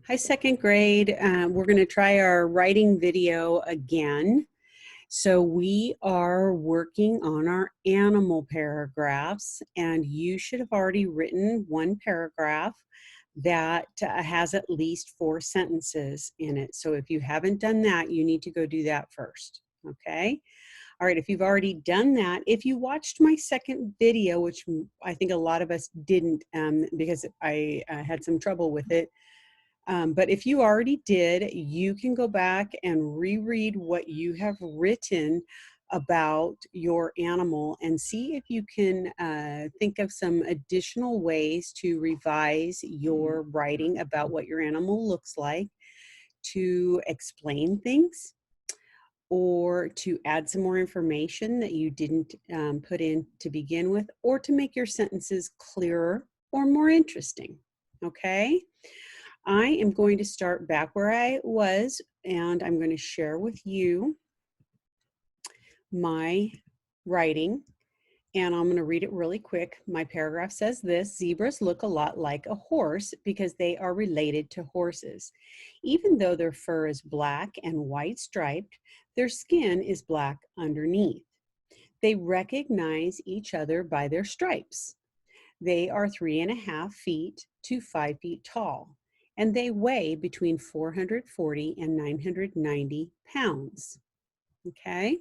Hi, second grade. We're going to try our writing video again. So we are working on our animal paragraphs, and you should have already written one paragraph that has at least 4 sentences in it. So if you haven't done that, you need to go do that first, okay? All right, if you've already done that, if you watched my second video, which I think a lot of us didn't because I had some trouble with it, but if you already did, you can go back and reread what you have written about your animal and see if you can think of some additional ways to revise your writing about what your animal looks like, to explain things, or to add some more information that you didn't put in to begin with, or to make your sentences clearer or more interesting, okay? I am going to start back where I was, and I'm going to share with you my writing, and I'm going to read it really quick. My paragraph says this: zebras look a lot like a horse because they are related to horses. Even though their fur is black and white striped, their skin is black underneath. They recognize each other by their stripes. They are 3.5 feet to 5 feet tall, and they weigh between 440 and 990 pounds. Okay?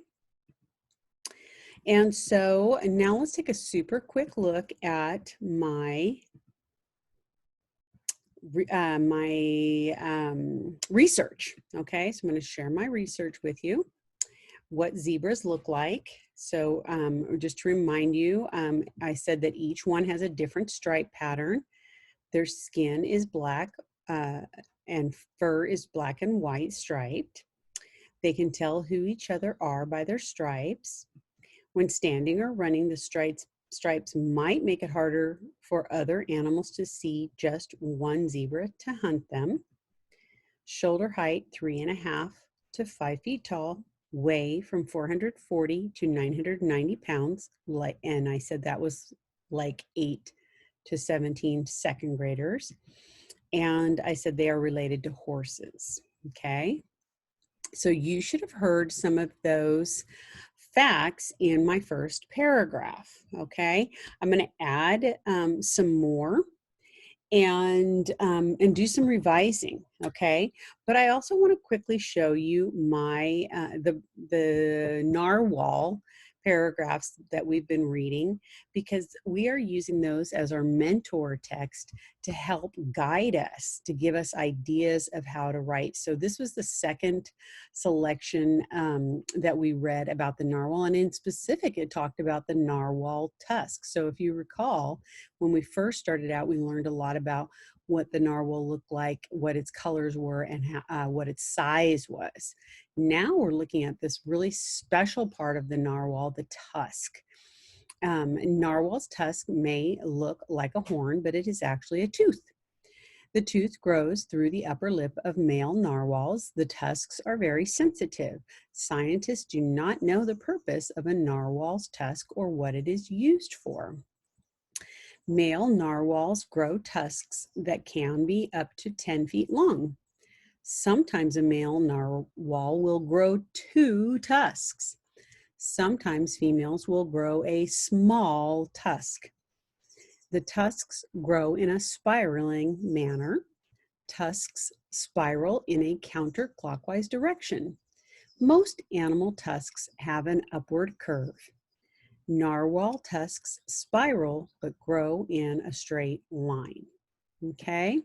And so now let's take a super quick look at my research. Okay, so I'm going to share my research with you, what zebras look like. So just to remind you, I said that each one has a different stripe pattern. Their skin is black and fur is black and white striped. They can tell who each other are by their stripes. When standing or running, the stripes might make it harder for other animals to see just one zebra to hunt them. Shoulder height 3.5 to 5 feet tall, weigh from 440 to 990 pounds, and I said that was like 8 to 17 second graders. And I said they are related to horses, okay? So you should have heard some of those facts in my first paragraph, okay? I'm going to add some more and do some revising, okay? But I also want to quickly show you my the narwhal paragraphs that we've been reading, because we are using those as our mentor text to help guide us, to give us ideas of how to write. So this was the second selection that we read about the narwhal, and in specific it talked about the narwhal tusk. So if you recall, when we first started out, we learned a lot about what the narwhal looked like, what its colors were, and how, what its size was. Now we're looking at this really special part of the narwhal, the tusk. Narwhal's tusk may look like a horn, but it is actually a tooth. The tooth grows through the upper lip of male narwhals. The tusks are very sensitive. Scientists do not know the purpose of a narwhal's tusk or what it is used for. Male narwhals grow tusks that can be up to 10 feet long. Sometimes a male narwhal will grow 2 tusks. Sometimes females will grow a small tusk. The tusks grow in a spiraling manner. Tusks spiral in a counterclockwise direction. Most animal tusks have an upward curve. Narwhal tusks spiral but grow in a straight line. Okay,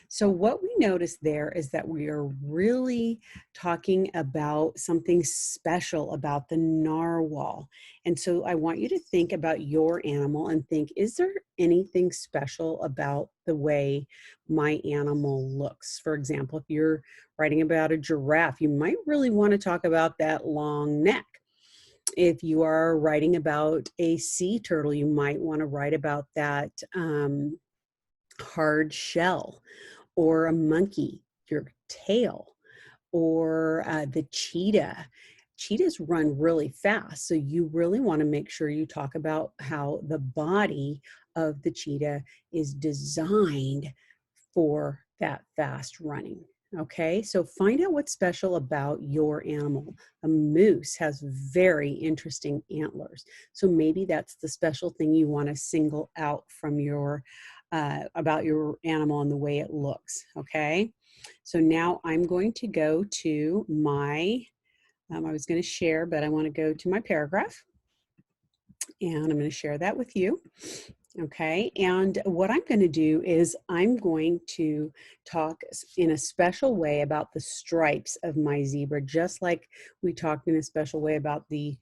so what we notice there is that we are really talking about something special about the narwhal. And so I want you to think about your animal and think, is there anything special about the way my animal looks? For example, if you're writing about a giraffe, you might really want to talk about that long neck. If you are writing about a sea turtle, you might want to write about that hard shell, or a monkey, your tail, or the cheetah. Cheetahs run really fast, so you really want to make sure you talk about how the body of the cheetah is designed for that fast running. Okay, so find out what's special about your animal. A moose has very interesting antlers. So maybe that's the special thing you want to single out from your about your animal and the way it looks. Okay, so now I'm going to go to my, I was going to share, but I want to go to my paragraph and I'm going to share that with you. Okay, and what I'm going to do is I'm going to talk in a special way about the stripes of my zebra, just like we talked in a special way about the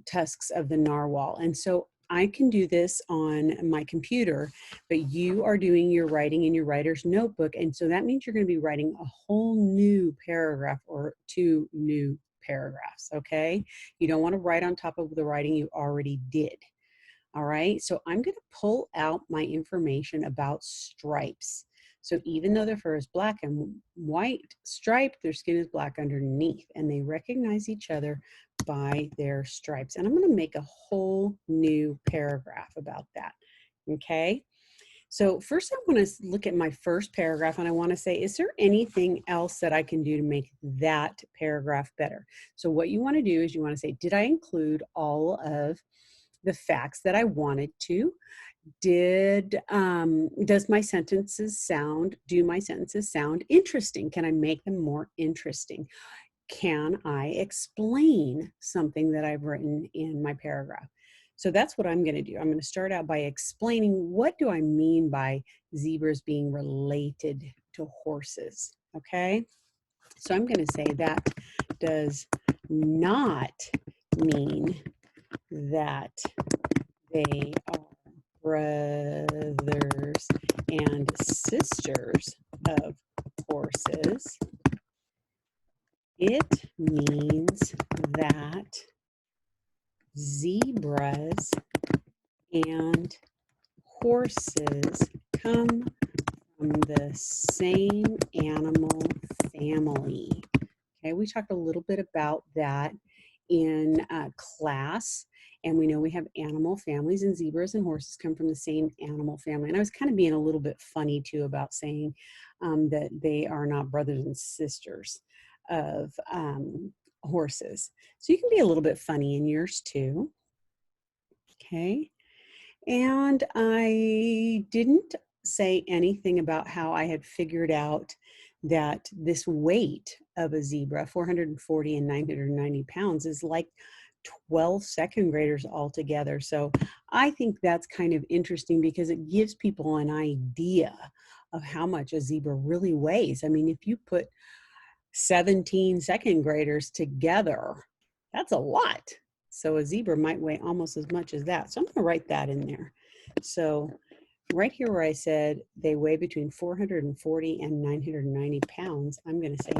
tusks of the narwhal. And so I can do this on my computer, but you are doing your writing in your writer's notebook. And so that means you're going to be writing a whole new paragraph or two new paragraphs, okay? You don't want to write on top of the writing you already did. All right, so I'm going to pull out my information about stripes. So even though their fur is black and white striped, their skin is black underneath, and they recognize each other by their stripes. And I'm going to make a whole new paragraph about that. Okay, so first I want to look at my first paragraph and I want to say, is there anything else that I can do to make that paragraph better? So what you want to do is you want to say, did I include all of the facts that I wanted to? Does my sentences sound, do my sentences sound interesting? Can I make them more interesting? Can I explain something that I've written in my paragraph? So that's what I'm going to do. I'm going to start out by explaining, what do I mean by zebras being related to horses? Okay, so I'm going to say that does not mean that they are brothers and sisters of horses. It means that zebras and horses come from the same animal family. Okay, we talked a little bit about that in class, and we know we have animal families, and zebras and horses come from the same animal family. And I was kind of being a little bit funny too about saying that they are not brothers and sisters of horses. So you can be a little bit funny in yours too. Okay, and I didn't say anything about how I had figured out that this weight of a zebra, 440 and 990 pounds, is like 12 second graders altogether. So I think that's kind of interesting because it gives people an idea of how much a zebra really weighs. I mean, if you put 17 second graders together, that's a lot. So a zebra might weigh almost as much as that. So I'm going to write that in there. So right here where I said they weigh between 440 and 990 pounds, I'm going to say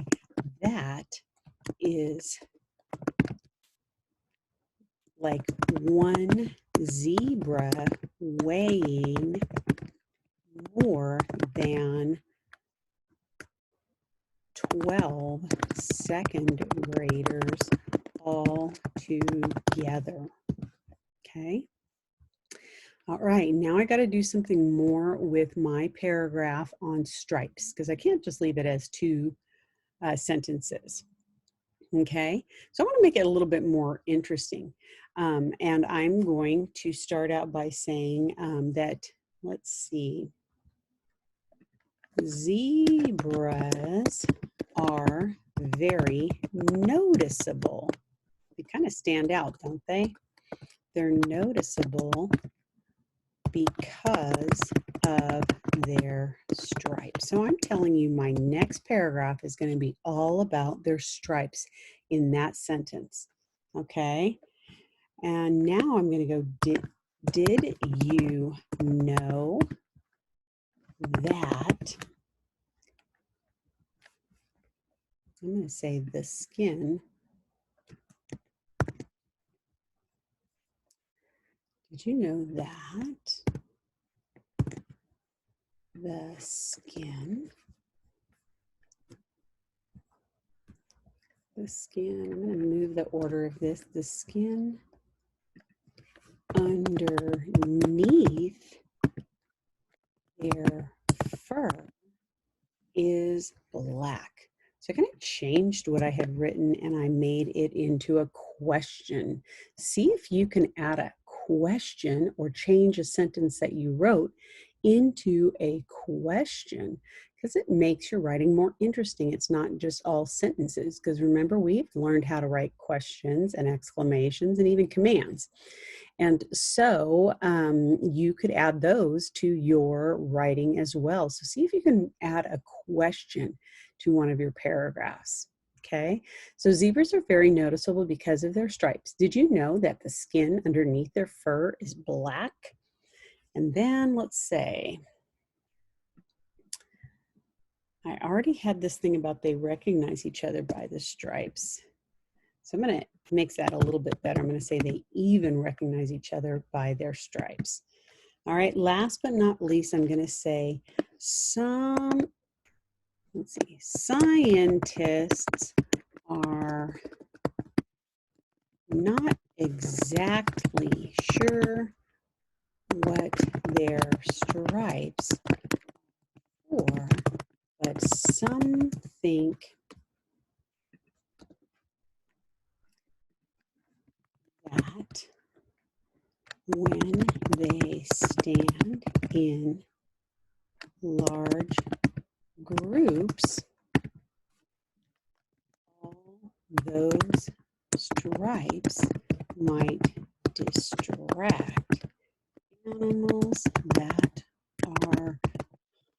that is like one zebra weighing more than 12 second graders all together. Okay. All right, now I got to do something more with my paragraph on stripes because I can't just leave it as two sentences. Okay, so I want to make it a little bit more interesting. And I'm going to start out by saying that, let's see, zebras are very noticeable. They kind of stand out, don't they? They're noticeable because of their stripes. So I'm telling you my next paragraph is going to be all about their stripes in that sentence. Okay. And now I'm going to go, did you know that, I'm going to say the skin, did you know that the skin, I'm going to move the order of this, the skin underneath their fur is black. So I kind of changed what I had written and I made it into a question. See if you can add a question or change a sentence that you wrote into a question, because it makes your writing more interesting. It's not just all sentences, because remember, we've learned how to write questions and exclamations and even commands. And so you could add those to your writing as well. So see if you can add a question to one of your paragraphs. Okay, so zebras are very noticeable because of their stripes. Did you know that the skin underneath their fur is black? And then let's say, I already had this thing about they recognize each other by the stripes. So I'm going to make that a little bit better. I'm going to say they even recognize each other by their stripes. All right, last but not least, I'm going to say scientists are not exactly sure what their stripes are for, but some think that when they stand in large groups, all those stripes might distract animals that are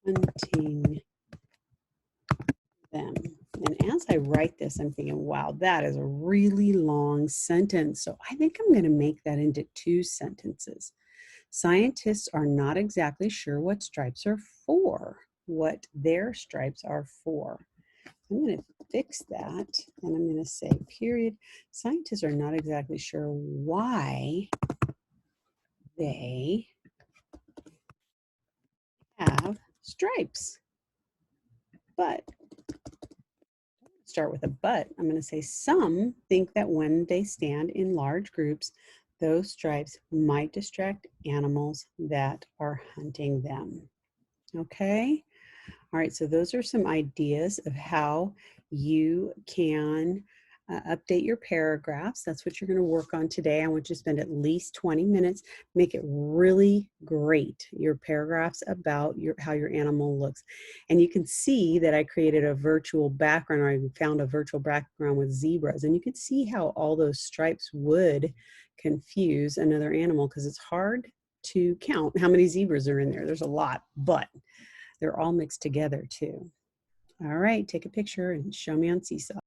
hunting them. And as I write this, I'm thinking, wow, that is a really long sentence. So I think I'm going to make that into 2 sentences. Scientists are not exactly sure what stripes are for, what their stripes are for. I'm going to fix that, and I'm going to say, period. Scientists are not exactly sure why they have stripes. But, start with a but. I'm going to say some think that when they stand in large groups, those stripes might distract animals that are hunting them. Okay? All right, so those are some ideas of how you can update your paragraphs. That's what you're going to work on today. I want you to spend at least 20 minutes, make it really great, your paragraphs about how your animal looks. And you can see that I created a virtual background, or I found a virtual background with zebras, and you can see how all those stripes would confuse another animal, because it's hard to count how many zebras are in there. There's a lot, but they're all mixed together too. All right, take a picture and show me on Seesaw.